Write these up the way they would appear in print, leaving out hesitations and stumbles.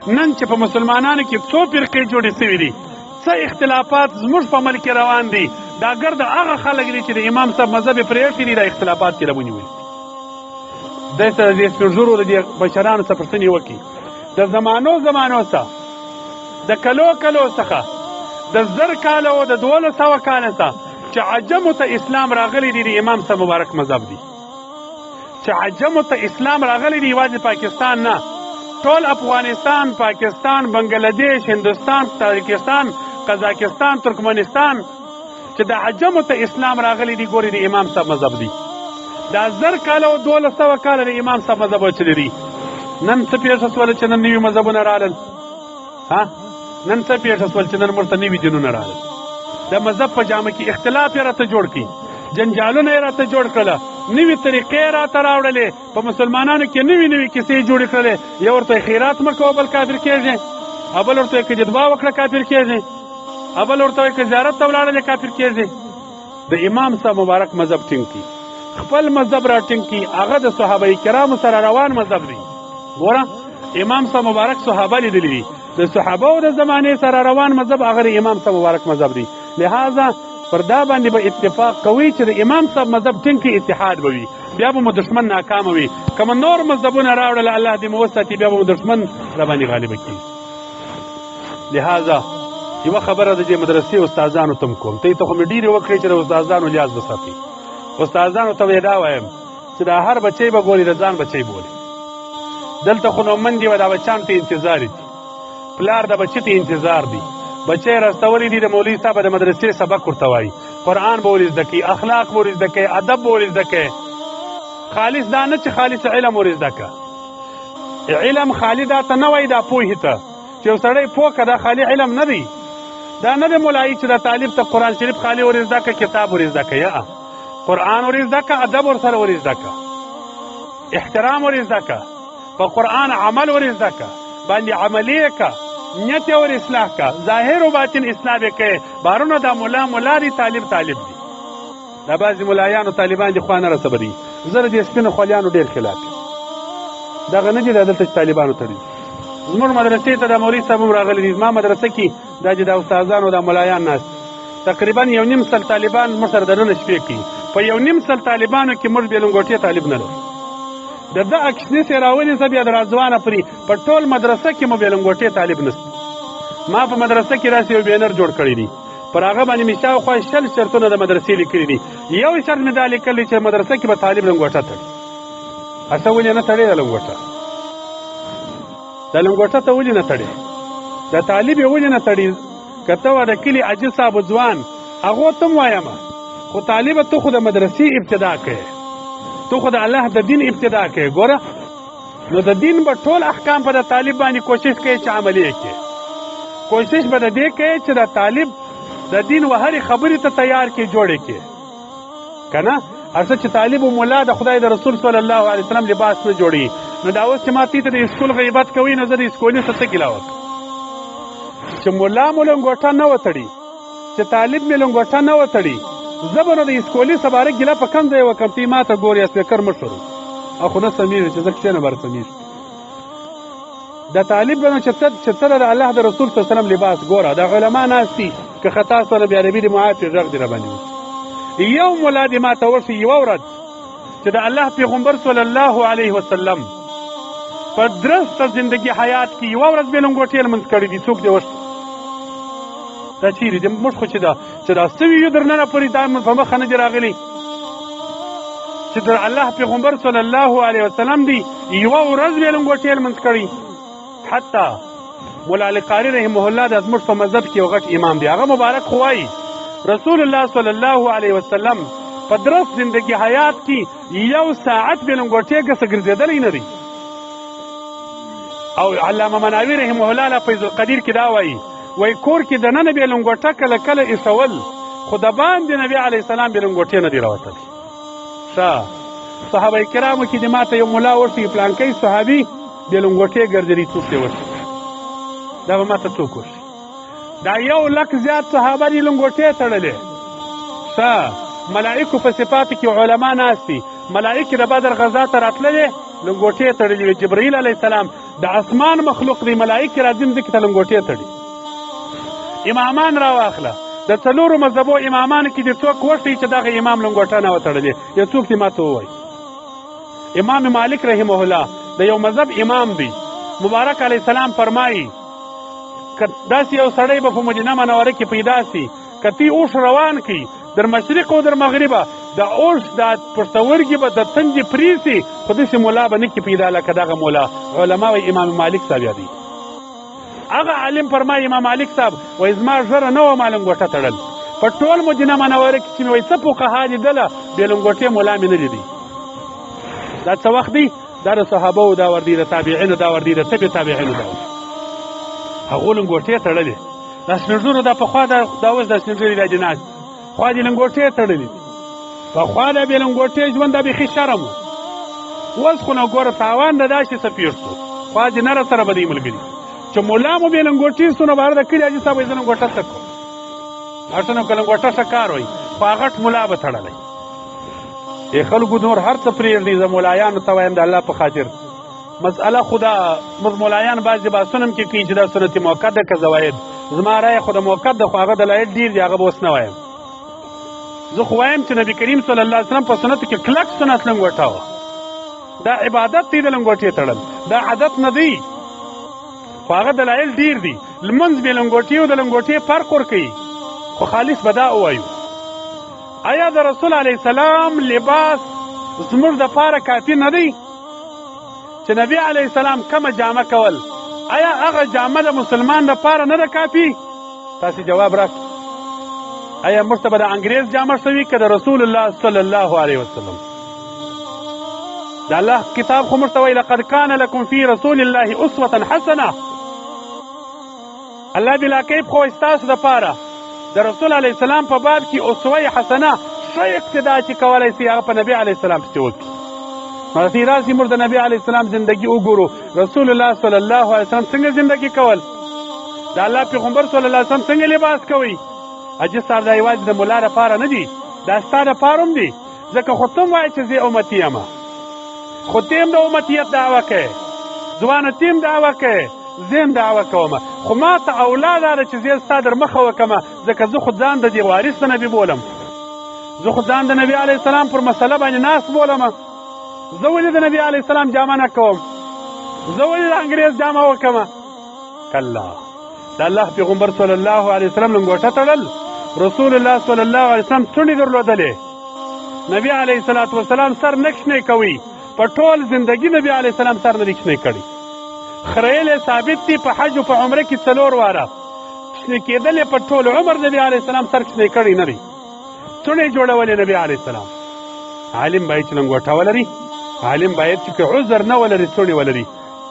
نن چې په مسلمانانو کې څو فرقې جوړې سوي دي، څه اختلافات زموږ په ملک روان دي، دا ګرد هغه خلک دي چې د امام صاحب مذهب یې پرېښي دي، دا اختلافات کې راونیولي دی سره د سپین ږیرو د دې بشرانو څخه پوښتنې وکړي، د زمانو څخه د کلو څخه د 1000 کاله او د 1200 کاله څخه چې عجمو ته اسلام راغلی دی، د امام صاحب مبارک مذهب دی. چې عجمو ته اسلام راغلی دی، یوازې پاکستان نه، ټول افغانستان، پاکستان، بنگلادیش، هندوستان، تاجکستان، قزاقستان، ترکمنستان چې د عجمو ته اسلام راغلی دی، ګوري د امام صاحب مذهب دی. دا 1000 کاله او 1200 کاله د امام صاحب مذهب چلی دی. نن څه پیښه سوله چې نن نوي مذهبونه رالل؟ نن څه پیښه سول چې نن مرته نوي دینونه رالل؟ د مذهب په جامه کې اختلاف یې راته جوړ کړي، جنجالونه یې راته جوړ کړله، نوي طریقې یې راته راوړلې، په مسلمانانو کې نوي کیسې جوړې کړلې. یو ورته خیرات مه کوه بل کافر کېږي، بل ورته که جدبا وکړه کافر کېږي، بل ورته که زیارت ته ولاړلې کافر کېږي. د امام صاحب مبارک مذهب ټینګ کړي، خپل مذهب را ټینګ کړي، هغه د صحابه کرامو سره روان مذهب دی. ګوره امام صاحب مبارک صحابه لیدلي دي، د صحابه او د زمانې سره روان مذهب هغه د امام صاحب مبارک مذهب دی. لہذا پر دا باندې به اتفاق کوي چې د امام صاحب مذهب ټینګ کې اتحاد به وي، بیا به مو دشمن ناکامه وي. که نور مذهبونه راوړل الله دې مو وساتي، بیا به مو دشمن را باندې غالبه کړي. لہذا یوه خبره د دې مدرسې استادانو ته م کوم، ته خو مې ډېرې وکړې چې د استادانو لیاز وساتئ. استادانو ته یې دا وایم چې دا هر بچی به ګوري د ځان بچی بولي. دلته خو نو مندې و دا بچیانو ته انتظار دي، پلار د بچي ته انتظار دی، بچی راستولی دي د مولوي صاحب د مدرسې سبق ورته وایي، قرآن به ور زده کوي، اخلاق به ور زده کوي، ادب به ور زده کوي. خالص دا نه چې خالص علم ور زده که، علم خالي دا ته نه وایي، دا پوهې ته چې یو سړی پوه که دا خالي علم نه دی. دا نه دی ملایي چې دا طالب ته قرآن شریف خالي ور زده که، کتاب ور زده که، یا قرآن ور زده که، ادب ور سره ور زده که، احترام ور زده که، په قرآن عمل ور زده که، باندې عملیه که، نیت اور اصلاح کا، ظاهر و باطن اصلاح وکړي. بارونه دا مولا دی، طالب دی. دا بعضې ملایانو طالبان دي خوا نه رسبه دي، زه د دې سپینو خولیانو ډېر خلاف یم. دغه نه دي دا دلته چې طالبانو ته دي. زموږ مدرسې ته دا مولوي صاحب هم راغلی دي، زما مدرسه کې دا چې دا استادان او دا ملایان ناست، تقریبا 1.5 سل طالبان موږ سره دننه شپې کوي. په 1.5 سل طالبانو کې موږ بې لنګوټې طالب نه لرو. د ده اکشنیس یې راونیسه بیا د راځوانه پورې په ټول مدرسه کې مو بې لنګوټې طالب نشته. ما په مدرسه کې راسې یو بینر جوړ کړی دی، پر هغه باندې مې شاوخوا 60 شرطونه د مدرسې لیکلي دي. یو شرط مې دا لیکلی چې مدرسه کې به طالب لنګوټه تړي. هسه ولې نه تړې دا لنګوټه؟ دا لنګوټه ته ولې نه تړې؟ دا طالب یې ولې نه تړي؟ که ته وه د کلي عاجز صاحب ځوان، هغو ته م وایم، خو طالبه ته خو د مدرسې ابتدا کوې، تو خو د الله د دین ابتدا کوې. ګوره نو د دین به ټول احکام په د طالب باندې کوشش کوي چې عملی کړي، کوشش به د دې کوي چې د طالب د دین و هرې خبرې ته تیار کړي، جوړې کړي که نه. هسه چې طالب و ملا د خدای د رسول صلی الله علیه وسلم لباس نه جوړي، نو دا اوس چې ما ته د اسکول غیبت کوي، نو زه د اسکولي څه څه ګیله وکړم چې ملا مو لنګوټه نه وتړي، چې طالب مې لنګوټه نه وتړي، زه به نو د اسکولي سباره ګیله په کم ځای وکړم. ته یې ما ته ګورې سپیکر مه شروع او خو نه سمیږي چې زه کښېنه بر سمیږي. د طالب به نو چې ته د الله د رسول صلی الله علیه وسلم لباس ګوره، د علما ناست دي، که خطا سوله بیا عربي دې معافي غږ دې راباندې وشي. یو ملا دې ما ته وښي یوه ورځ چې د الله پیغمبر صلی الله علیه وسلم په درسته زندگی حیات کې یوه ورځ بې لنګوټې لمونځ کړی دي، څوک دې وښي؟ دا چیرې دي؟ موږ خو چې دا سوي یو در ننه پورې دا په مخه نه دي راغلي چې د الله پیغمبر صلی الله علیه وسلم دی یوه ورځ بې لنګوټې لمونځ کړی. حتی مولا علی قاري رحمه الله د زموږ په مذهب کې یو غټ امام دی، هغه مبارک خو وایي رسول الله صلی الله علیه وسلم په درس زندگی حیات کې 1 ساعت بې لنګوټې ګسه ګرځېدلی نه دی. او علامه مناوي رحمه الله له فیض القدیر کې دا وایي، وای کور کې د ننه بې لنګوټه کله کله ایښول، خو د باندې نبي علیه السلام بې لنګوټې نه دي راوتلی. ښه صحابه کرامو کې دې ما ته یو ملا ورسي پلانکی صحابي بې لنګوټې ګرځېدي، څوک دې ورسي؟ دا به ما ته څوک ورسي؟ دا 1 لک زیات صحابه دي لنګوټې تړلې. ښه ملائکو په صفاتو کې علما ناست دي، ملائکې د بدر غزا ته راتللې، لنګوټې تړلې وي. جبرائیل علیه السلام د اسمان مخلوق دی، ملائکې راځي ځمکې ته لنګوټې تړي. امامان را واخله، د څلورو مذهبو امامانو کې دې څوک وښیي چې دغه امام لنګوټه نه وه تړلې؟ یو څوک دې ما ته ووایي. امام مالک رحمه الله د یو مذهب امام دی. مبارک علیه السلام فرمایي که داسې یو سړی به په مدینه منوره کې پیدا سي، که تی اوښ روان کړي در مشرق او در مغربه، د اوښ دا پښتورګي به د تندې پرېسي، خو داسې ملا به نه کي پیدا لکه دغه ملا. علما وایي امام مالک صاحب یادوي. هغه عالم فرمایي امام مالک صاحب وایي زما ژره نه وه ما لنګوټه تړل. په ټول مدینه منوره کې چې مې وایي څه فقها لیدله بې لنګوټې ملا مې نه لیدی. دا څه وخت دی؟ دا د صحابهو دور دی، د تابعینو دور دی، د تبع تابعینو دور. هغو لنګوټې تړلې. دا سپین ږیرو دا پخوا دا اوس دا سپین ږیري دا دي ناست، خوا دې لنګوټې تړلې. پخوا دا بې لنګوټې ژوند دا بیخي شرم و. اوس خو نو ګوره تاوان د دا شي څه پېښ شو، خوا دې نره سره به دی ملګري چې ملا مو بې لنګوټې سو نو بهر د کلي حاجي صاحب وایي زه لنګوټه څه کوم؟ هر څه نو که لنګوټه ښه کار وایي، خو هغه غټ ملا به تړلی. خلکو نور هر څه پرېږدي، زه ملایانو ته وایم د الله په خاطر مسأله خو دا ملایان بعضې بحثونه هم کې کوي چې دا سنت موقت ده که زواید. زما رایه خو د موقت ده، خو هغه دلایل ډېر دي، هغه به اوس نه وایم. زه خو وایم چې نبي کریم صلی الله علیه وسلم په سنتو کې کلک سنت لنګوټه وه. دا عبادت دی د لنګوټې تړل، دا عادت نه دی، خو هغه دلایل ډېر دي. لمونځ بې لنګوټې او د لنګوټې فرق ورکوي، خو خالص به دا ووایو آیا د رسول علیه السلام لباس زموږ دپاره کافي نه دی؟ چې نبی علیه السلام کومه جامه کول، آیا هغه جامه د مسلمان دپاره نه ده کافي؟ تاسې جواب راکړئ. آیا موږ ته به د انګریز جامه ښه وي که د رسول الله صلی الله علیه وسلم؟ د الله کتاب خو موږ ته وایي لقد کان لکم فی رسول الله اسوة حسنه. الله بلاکیب خو ستاسو دپاره د رسول علیه السلام په باب کې اسوه حسنه ښه اقتدا چې کولی سي هغه په نبي علیه السلام پسې وکړي. نو داسې راسي موږ د نبي علیه السلام زندګي وګورو، رسول الله صلی الله علیه وسلم څنګه زندګي کول، د الله پیغمبر صلی الله علیه وسلم څنګه لباس کوي. حاجي صاحب دا یوازې د ملا دپاره نه دي، دا ستا دپاره هم دي، ځکه خو ته هم وایې چې زه امتي یم، خو ته هم د امتیت دعوه کوې، ځوانتي هم دعوه کوې، زه هم دعوه کوم، خو ما ته اولاد ده چې زه ستا در مخه وکړم، ځکه زه خو ځان د دې وارث د نبي بولم، زه خو ځان د نبي علیه السلام پر مسله باندې ناست بولم. زه ولې د نبي علیه السلام جامه نه کوم؟ زه ولې د انګریز جامه وکړم؟ کله د الله پیغمبر صلی الله علیه وسلم لنګوټه تړل، رسول الله صلی الله علیه وسلم څڼې درلودلې، نبي علیه الصلاة وسلام سر نه کښنی کوي، په ټول زندګي نبي علیه السلام سر نه دی کښنی کړی. خریل ثابت دی په حج او په عمره کې 4 واره کښنی کېدل، په ټول عمر نبي علیه السلام سر کښنی کړی نه دی، څڼې جوړولې نبي علیه السلام. عالم باید چې لنګوټه ولري، عالم باید چې عذر نه ولري څڼې ولري.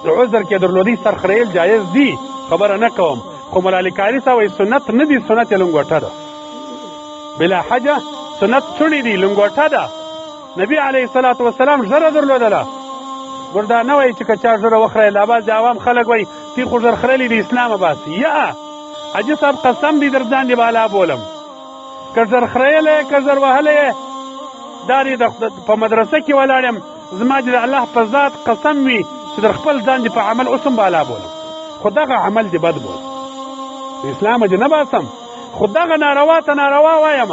د عذر کې درلودي سر خریل جایز دی، خبره نه کوم، خو مولا کاري صاحب وایي سنت نه دي، سنت یې لنګوټه ده. بلا حجه سنت څڼې دي، لنګوټه ده. نبي علیه الصلاة وسلام ژره درلودله. ګور دا نه وایي چې که چا ژره وخریله، بعضې عوام خلک وایي تی خو ژر خریلي د اسلامه باسي. یا حاجي صاحب قسم دی در ځان دې بالا بولم، که ژر خریلی که ژر وهلی دا دې په مدرسه کې ولاړ یم، زما دې د الله په ذات قسم وي چې در خپل ځان دې په عمل اوس هم بالا بولم، خو دغه عمل دې بد بول، اسلامه دې نه باسم، خو دغه ناروا ته ناروا وایم.